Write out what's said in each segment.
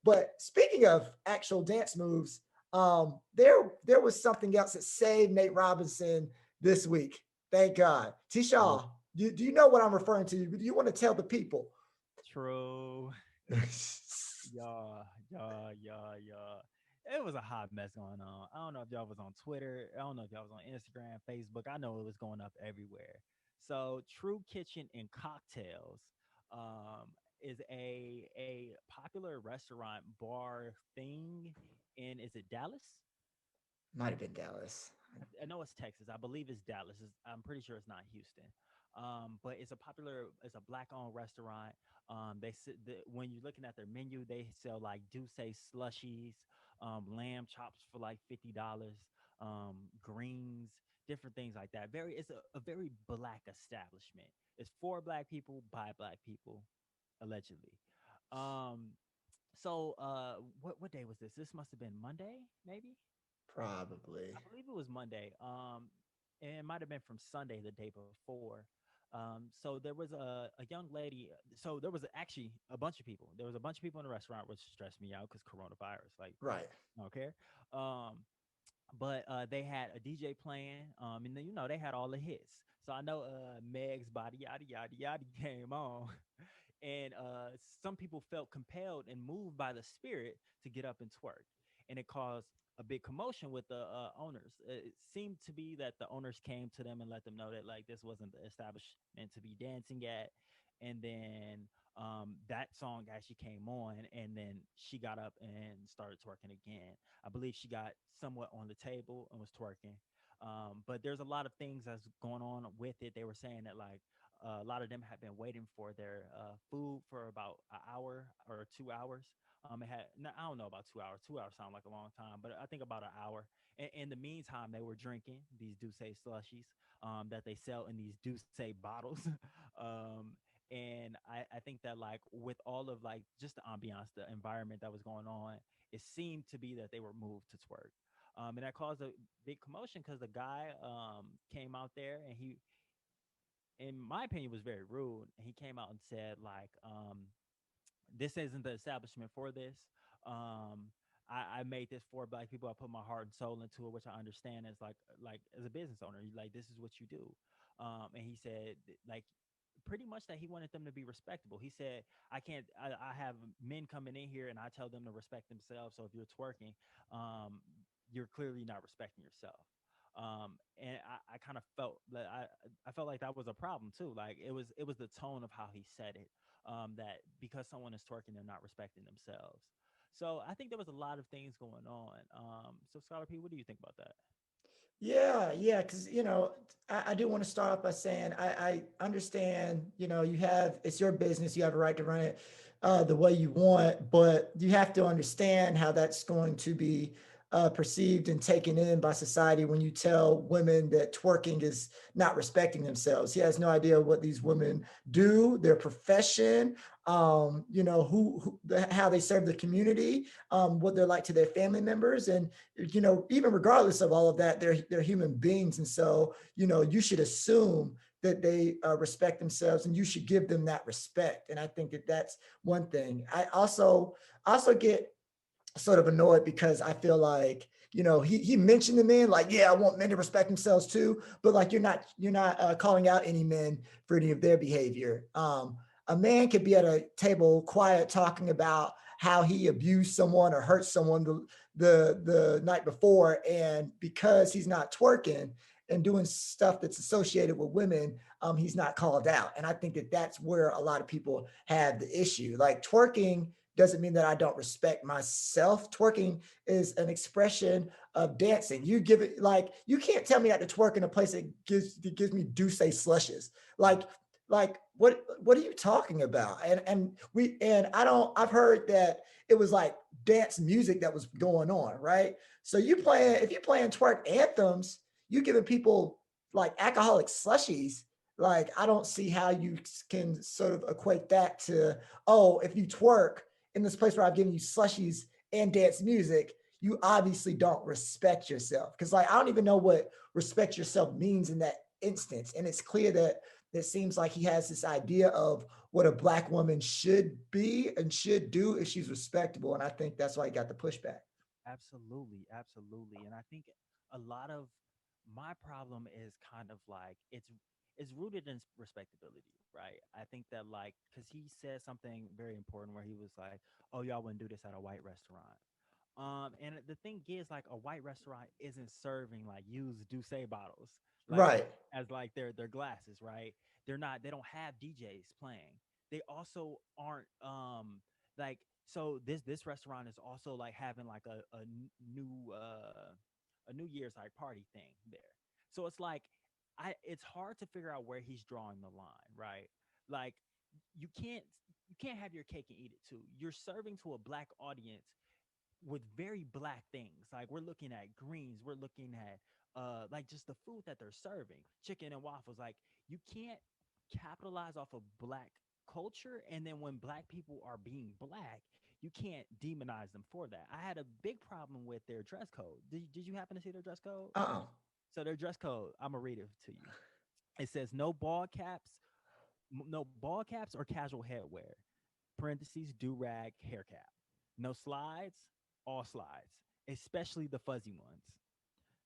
But speaking of actual dance moves, there was something else that saved Nate Robinson this week. Thank God. True. T-Shaw, do you know what I'm referring to? Do you want to tell the people? True. Yeah. It was a hot mess going on. I don't know if y'all was on Twitter. I don't know if y'all was on Instagram, Facebook. I know it was going up everywhere. So, True Kitchen and Cocktails um, is a popular restaurant bar thing in, is it Dallas? Might have been Dallas. I know it's Texas. I believe it's Dallas. I'm pretty sure it's not Houston. But it's a popular, it's a black-owned restaurant. When you're looking at their menu, they sell like Douce slushies, lamb chops for like $50, greens, different things like that. It's a very black establishment. It's for black people by black people, allegedly. Um, what day was this? This must have been Monday, maybe. Probably. I believe it was Monday. And it might have been from Sunday the day before. So there was a young lady. So there was actually a bunch of people. There was a bunch of people in the restaurant, which stressed me out because coronavirus. Like, Right. I don't care. Um, but they had a DJ playing, and then they had all the hits. So I know Meg's Body Yada Yada Yada came on, and some people felt compelled and moved by the spirit to get up and twerk, and it caused a big commotion with the owners. It seemed to be that the owners came to them and let them know that like this wasn't the establishment to be dancing at, and then that song actually came on, and then she got up and started twerking again. I believe she got somewhat on the table and was twerking. But there's a lot of things that's going on with it. They were saying that like a lot of them had been waiting for their food for about an hour or 2 hours. It had no, I don't know about 2 hours. 2 hours sound like a long time, but I think about an hour. In the meantime, they were drinking these Douce slushies that they sell in these Douce bottles. um, and I think that like with all of like just the ambiance, the environment that was going on, it seemed to be that they were moved to twerk. And that caused a big commotion because the guy came out there and he, in my opinion, was very rude. And he came out and said like, this isn't the establishment for this. Um, I made this for black people. I put my heart and soul into it, which I understand as like as a business owner, like this is what you do. And he said like pretty much that he wanted them to be respectable. He said, I have men coming in here and I tell them to respect themselves. So if you're twerking, um, you're clearly not respecting yourself. And I kind of felt that I felt like that was a problem too. Like it was the tone of how he said it. That because someone is twerking, they're not respecting themselves. So I think there was a lot of things going on. So Scholar P, what do you think about that? Yeah, because I do want to start off by saying I understand, you have it's your business, you have a right to run it the way you want, but you have to understand how that's going to be perceived and taken in by society when you tell women that twerking is not respecting themselves. He has no idea what these women do, their profession, how they serve the community, what they're like to their family members, and even regardless of all of that, they're human beings, and so you should assume that they respect themselves, and you should give them that respect. And I think that that's one thing. I also get sort of annoyed because I feel like he mentioned the men like, yeah, I want men to respect themselves too, but like you're not calling out any men for any of their behavior. A man could be at a table quiet talking about how he abused someone or hurt someone the night before, and because he's not twerking and doing stuff that's associated with women, he's not called out. And I think that that's where a lot of people have the issue. Like twerking doesn't mean that I don't respect myself. Twerking is an expression of dancing. You give it like you can't tell me not to twerk in a place that gives me Douce slushes. Like what are you talking about? And I don't I've heard that it was like dance music that was going on, right? So if you playing twerk anthems, you giving people like alcoholic slushies. Like I don't see how you can sort of equate that to, oh, if you twerk in this place where I've given you slushies and dance music, you obviously don't respect yourself. Because like I don't even know what respect yourself means in that instance. And it's clear that It seems like he has this idea of what a Black woman should be and should do if she's respectable. And I think that's why he got the pushback. Absolutely, absolutely. And I think a lot of my problem is kind of like it's rooted in respectability, right? I think that like because he said something very important where he was like, "Oh, y'all wouldn't do this at a white restaurant." And the thing is, like, a white restaurant isn't serving like used Douce bottles, like Right. as like their glasses, right? They're not. They don't have DJs playing. They also aren't like so. This restaurant is also like having like a New Year's like party thing there. So it's like it's hard to figure out where he's drawing the line, right? Like you can't you can't have your cake and eat it too. You're serving to a black audience with very black things. Like we're looking at greens, we're looking at like just the food that they're serving, chicken and waffles. Like you can't capitalize off of black culture and then when black people are being black, you can't demonize them for that. I had a big problem with their dress code. Did you happen to see their dress code? Uh-uh. So their dress code, I'm gonna read it to you. It says no ball caps, no ball caps or casual headwear. Parentheses do rag hair cap. No slides, all slides, especially the fuzzy ones.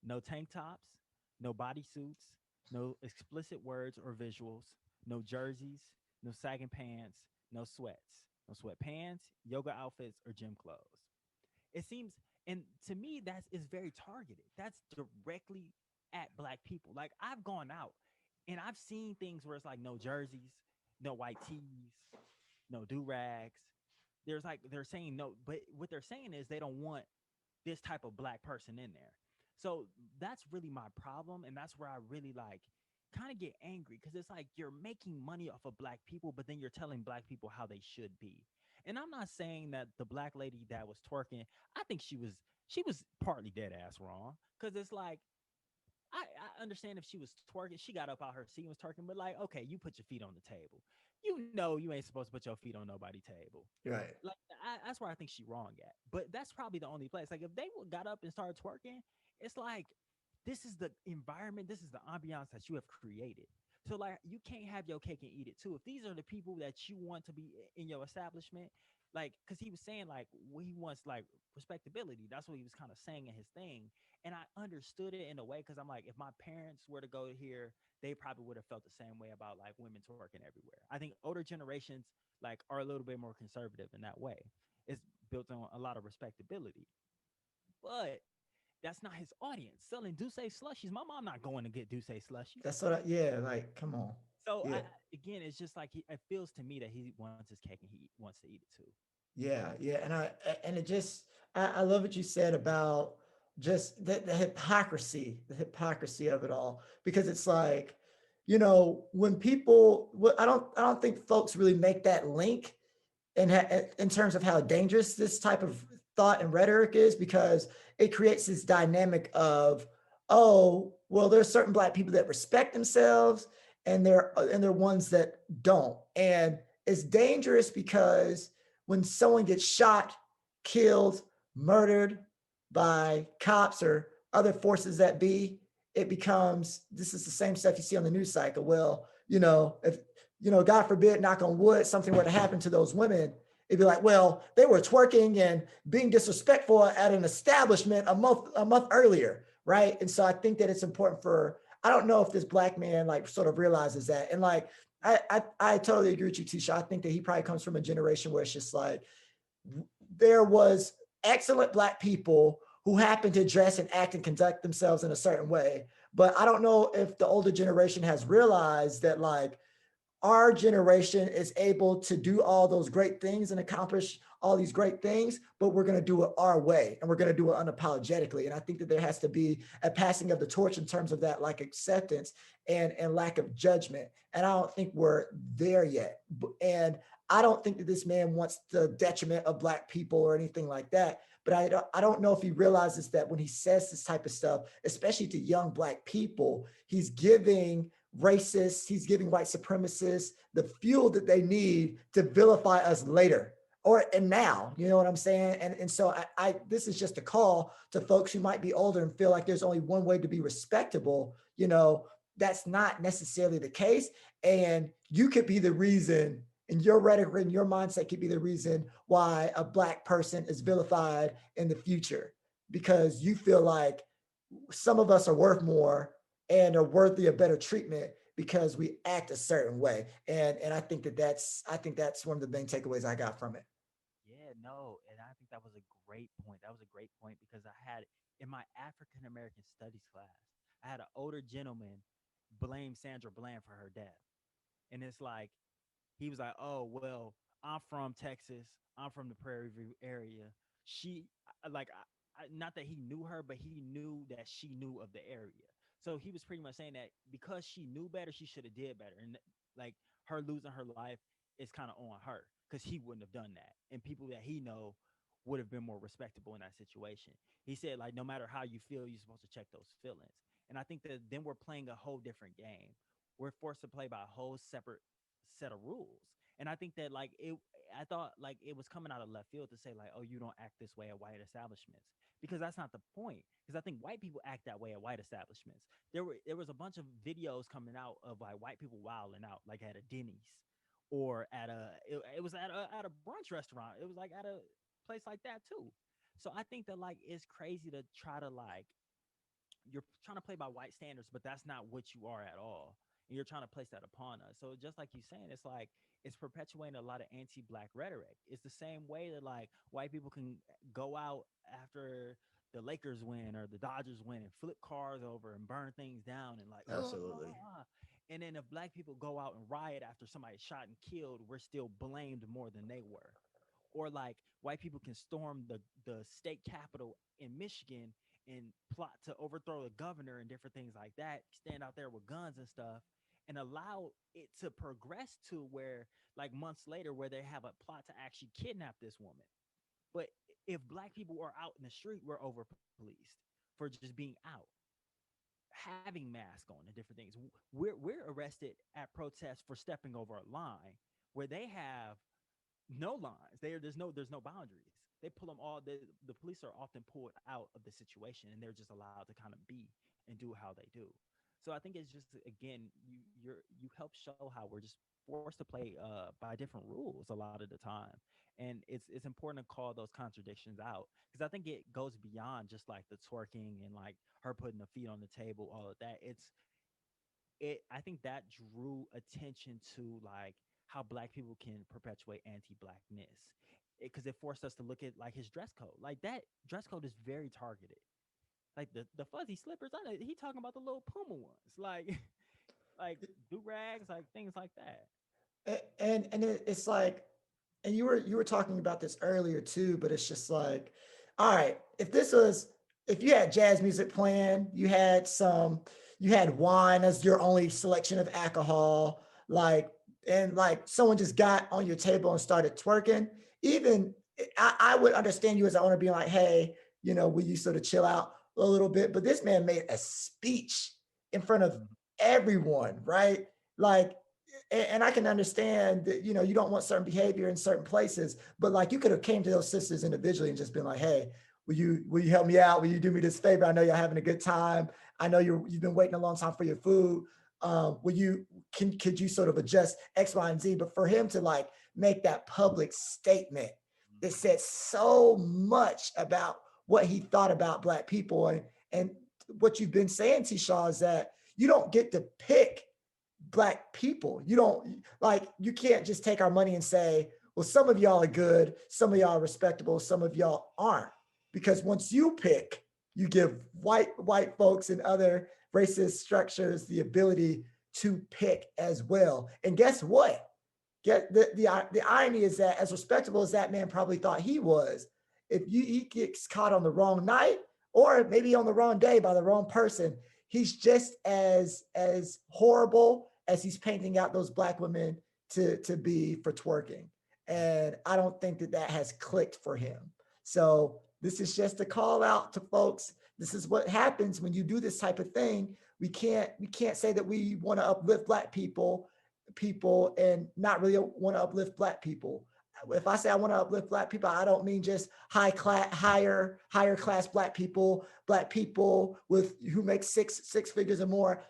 No tank tops, no bodysuits, no explicit words or visuals, no jerseys, no sagging pants, no sweats, no sweatpants, yoga outfits, or gym clothes. It seems, and to me, that's is very targeted. That's directly at black people. Like I've gone out and I've seen things where it's like no jerseys, no white tees, no do rags. There's like they're saying no, but what they're saying is they don't want this type of black person in there. So that's really my problem, and that's where I really like kind of get angry because it's like you're making money off of black people, but then you're telling black people how they should be. And I'm not saying that the black lady that was twerking, I think she was partly dead ass wrong because it's like I understand if she was twerking, she got up out her seat and was twerking, but like, okay, you put your feet on the table. You know you ain't supposed to put your feet on nobody's table. Right. Like that's where I think she wrong at. But that's probably the only place. Like if they got up and started twerking, it's like this is the environment, this is the ambiance that you have created. So like you can't have your cake and eat it too. If these are the people that you want to be in your establishment, like because he was saying like he wants like respectability. That's what he was kind of saying in his thing. And I understood it in a way because I'm like, if my parents were to go here, they probably would have felt the same way about like women twerking everywhere. I think older generations like are a little bit more conservative in that way. It's built on a lot of respectability, but that's not his audience. Selling Douce slushies, my mom not going to get Douce slushies. That's what I, yeah, like, come on. So Yeah. again, it's just like it feels to me that he wants his cake and he wants to eat it too. Yeah, yeah, and it just I love what you said about just the hypocrisy of it all, because it's like, when people, I don't think folks really make that link in terms of how dangerous this type of thought and rhetoric is, because it creates this dynamic of, oh well, there's certain black people that respect themselves, and there are ones that don't, and it's dangerous because when someone gets shot, killed, murdered by cops or other forces that be, it becomes, this is the same stuff you see on the news cycle. Well, if, God forbid, knock on wood, something were to happen to those women, it'd be like, well, they were twerking and being disrespectful at an establishment a month earlier, right? And so I think that it's important for, I don't know if this black man like sort of realizes that. And like, I totally agree with you, Tisha. I think that he probably comes from a generation where it's just like, there was excellent black people who happened to dress and act and conduct themselves in a certain way. But I don't know if the older generation has realized that like our generation is able to do all those great things and accomplish all these great things, but we're going to do it our way and we're going to do it unapologetically. And I think that there has to be a passing of the torch in terms of that, like acceptance and lack of judgment. And I don't think we're there yet. And I don't think that this man wants the detriment of black people or anything like that. But I don't know if he realizes that when he says this type of stuff, especially to young black people, he's giving racists, he's giving white supremacists the fuel that they need to vilify us later and now, you know what I'm saying? And so I this is just a call to folks who might be older and feel like there's only one way to be respectable. that's not necessarily the case. And you could be the reason, and your rhetoric and your mindset could be the reason why a Black person is vilified in the future, because you feel like some of us are worth more and are worthy of better treatment because we act a certain way. And I think that's one of the main takeaways I got from it. Yeah, no, and I think that was a great point. That was a great point because I had in my African American studies class, I had an older gentleman blame Sandra Bland for her death. And it's like he was like, "Oh, well, I'm from Texas. I'm from the Prairie View area. She like not that he knew her, but he knew that she knew of the area. So he was pretty much saying that because she knew better, she should have did better. And like her losing her life is kind of on her because he wouldn't have done that. And people that he know would have been more respectable in that situation. He said, like, no matter how you feel, you're supposed to check those feelings. And I think that then we're playing a whole different game. We're forced to play by a whole separate set of rules. And I think that like it I thought like it was coming out of left field to say like, oh, you don't act this way at white establishments. Because that's not the point. Because I think white people act that way at white establishments. There was a bunch of videos coming out of like white people wilding out, like at a Denny's or at it was at a brunch restaurant. It was like at a place like that too. So I think that like it's crazy to try to like you're trying to play by white standards, but that's not what you are at all. And you're trying to place that upon us. So just like you saying, it's like it's perpetuating a lot of anti-black rhetoric. It's the same way that like white people can go out after the Lakers win or the Dodgers win and flip cars over and burn things down and like, Absolutely. and then if black people go out and riot after somebody shot and killed, we're still blamed more than they were. Or like white people can storm the state capitol in Michigan and plot to overthrow the governor and different things like that, stand out there with guns and stuff, and allow it to progress to where, like months later, where they have a plot to actually kidnap this woman. But if black people are out in the street, we're over policed for just being out, having masks on and different things. We're arrested at protests for stepping over a line where they have no lines. There's no boundaries. They pull them all. The police are often pulled out of the situation, and they're just allowed to kind of be and do how they do. So I think it's just again you help show how we're just forced to play by different rules a lot of the time, and it's important to call those contradictions out because I think it goes beyond just like the twerking and like her putting the feet on the table, all of that. It I think that drew attention to like how black people can perpetuate anti-blackness because it forced us to look at like his dress code. Like that dress code is very targeted. Like the fuzzy slippers, I know he talking about the little Puma ones, like like do rags, like things like that. And it's like, and you were talking about this earlier too, but it's just like, all right, if you had jazz music playing, you had wine as your only selection of alcohol, like, and like someone just got on your table and started twerking, even I would understand you as an owner being like, hey, will you sort of chill out a little bit? But this man made a speech in front of Mhm. everyone, right? Like, and I can understand that you don't want certain behavior in certain places, but like you could have came to those sisters individually and just been like, hey, will you help me out? Will you do me this favor? I know you're having a good time. I know you've been waiting a long time for your food. Will you could you sort of adjust X, Y, and Z? But for him to like make that public statement, it Mhm. said so much about what he thought about Black people, and what you've been saying, T. Shaw, is that you don't get to pick Black people. You don't like, you can't just take our money and say, well, some of y'all are good, some of y'all are respectable, some of y'all aren't. Because once you pick, you give white folks and other racist structures the ability to pick as well. And guess what? Get the irony is that as respectable as that man probably thought he was, if he gets caught on the wrong night or maybe on the wrong day by the wrong person, he's just as horrible as he's painting out those Black women to be for twerking. And I don't think that has clicked for him. So this is just a call out to folks. This is what happens when you do this type of thing. We can't say that we want to uplift Black people and not really want to uplift Black people. If I say I want to uplift Black people, I don't mean just higher class Black people with who make six figures or more.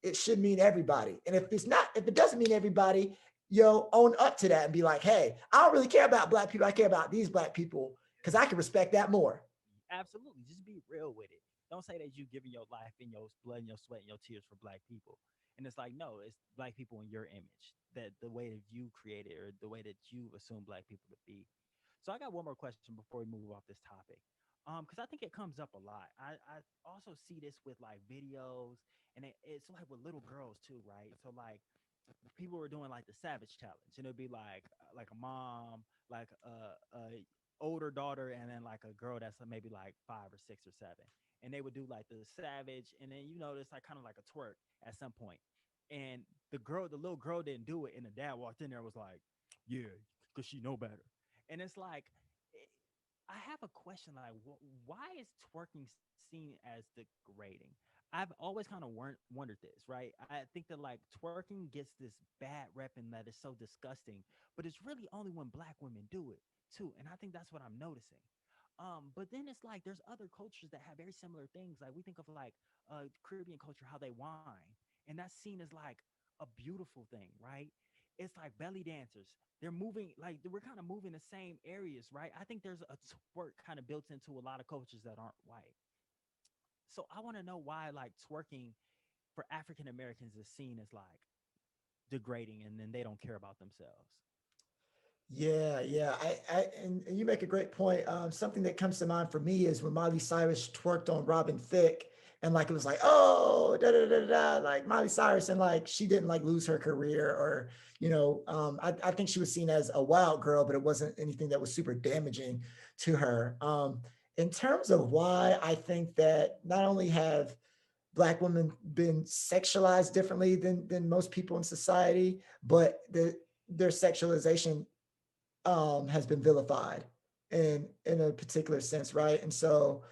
it should mean everybody. And if it doesn't mean everybody, own up to that and be like, hey, I don't really care about black people. I care about these black people because I can respect that more. Absolutely. Just be real with it. Don't say that you giving your life and your blood and your sweat and your tears for black people. And it's like, no, it's black people in your image. That the way that you created or the way that you assume black people to be. So I got one more question before we move off this topic. Because I think it comes up a lot. I also see this with like videos and it's like with little girls too, right? So like people were doing like the savage challenge and it'd be like a mom, like a older daughter, and then like a girl that's maybe like 5 or 6 or 7, and they would do like the savage, and then it's like kind of like a twerk at some point. And the little girl didn't do it, and the dad walked in there and was like, yeah, because she know better. And it's like it, I have a question like why is twerking seen as degrading? I've always kind of wondered this, right? I think that like twerking gets this bad rep and that is so disgusting, but it's really only when black women do it too. And I think that's what I'm noticing. But then it's like there's other cultures that have very similar things. Like we think of like Caribbean culture, how they whine, and that's seen as like a beautiful thing, right? It's like belly dancers. They're moving like we're kind of moving the same areas, right? I think there's a twerk kind of built into a lot of cultures that aren't white. So I want to know why like twerking for African Americans is seen as like degrading and then they don't care about themselves. Yeah, yeah. And you make a great point. Something that comes to mind for me is when Miley Cyrus twerked on Robin Thicke, and like it was like, oh, da da da da, like Miley Cyrus, and like she didn't like lose her career, or I think she was seen as a wild girl, but it wasn't anything that was super damaging to her. In terms of why I think that not only have Black women been sexualized differently than most people in society, but their sexualization has been vilified in a particular sense, right? And so,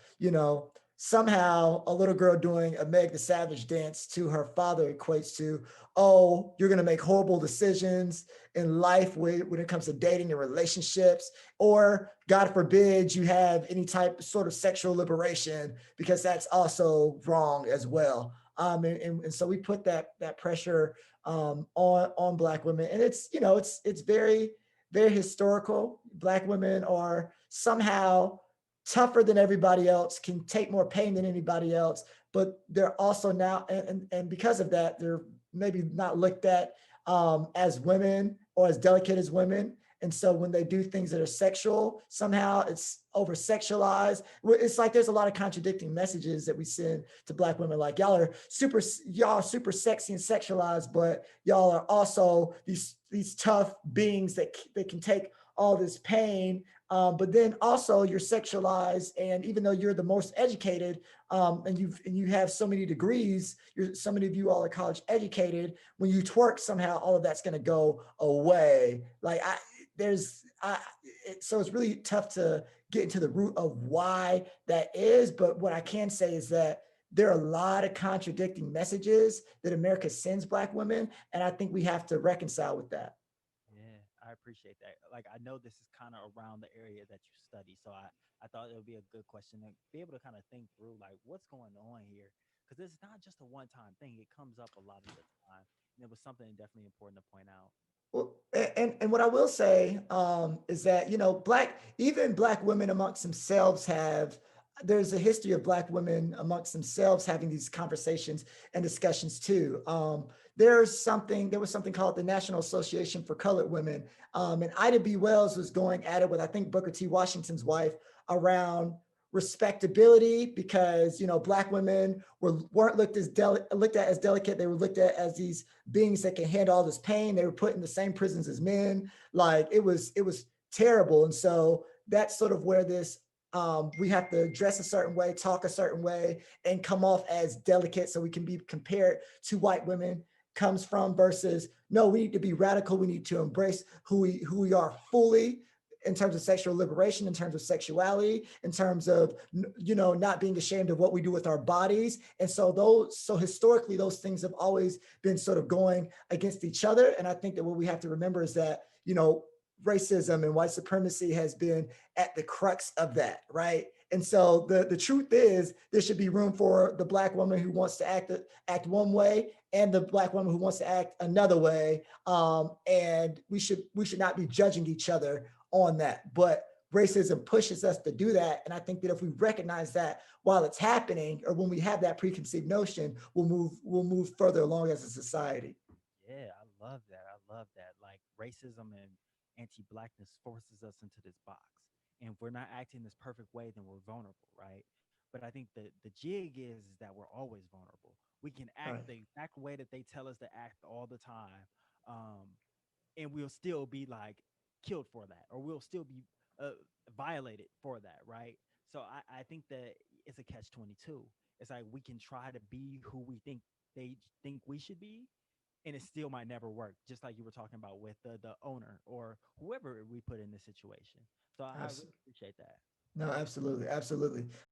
somehow a little girl doing a Meg the Savage dance to her father equates to, oh, you're gonna make horrible decisions in life when it comes to dating and relationships, or God forbid you have any type sort of sexual liberation, because that's also wrong as well. And so we put that pressure on Black women, and it's very historical. Black women are somehow tougher than everybody else, can take more pain than anybody else, but they're also now, and because of that, they're maybe not looked at as women or as delicate as women. And so when they do things that are sexual, somehow it's over sexualized. It's like there's a lot of contradicting messages that we send to Black women, like y'all are super sexy and sexualized, but y'all are also these tough beings that can take all this pain. But then also you're sexualized, and even though you're the most educated, and you have so many degrees, so many of you all are college educated. When you twerk, somehow all of that's going to go away. Like so it's really tough to get into the root of why that is. But what I can say is that there are a lot of contradicting messages that America sends Black women, and I think we have to reconcile with that. Yeah, I appreciate that. Like, I know this is kind of around the area that you study, so I thought it would be a good question to be able to kind of think through, like, what's going on here? Because it's not just a one-time thing; it comes up a lot of the time, and it was something definitely important to point out. Well, and what I will say is that even Black women amongst themselves have. There's a history of Black women amongst themselves having these conversations and discussions too. There was something called the National Association for Colored Women, and Ida B. Wells was going at it with, I think, Booker T. Washington's wife, around respectability, because Black women weren't looked at as delicate. They were looked at as these beings that can handle all this pain. They were put in the same prisons as men. Like it was terrible. And so that's sort of where this we have to dress a certain way, talk a certain way, and come off as delicate so we can be compared to white women comes from, versus no, we need to be radical. We need to embrace who we are fully, in terms of sexual liberation, in terms of sexuality, in terms of not being ashamed of what we do with our bodies. And so historically, those things have always been sort of going against each other. And I think that what we have to remember is that racism and white supremacy has been at the crux of that, right? And so the truth is there should be room for the Black woman who wants to act one way and the Black woman who wants to act another way. And we should not be judging each other on that. But racism pushes us to do that. And I think that if we recognize that while it's happening, or when we have that preconceived notion, we'll move further along as a society. Yeah, I love that. I love that. Like racism and anti-blackness forces us into this box. And if we're not acting this perfect way, then we're vulnerable, right? But I think the jig is that we're always vulnerable. We can act Right. the exact way that they tell us to act all the time. Um, and we'll still be like killed for that, or we'll still be uh, violated for that, right? So I think that it's a catch 22. It's like we can try to be who we think they think we should be, and it still might never work. Just like you were talking about with the owner or whoever we put in this situation. So I really Absolutely. appreciate that. No, absolutely. Absolutely.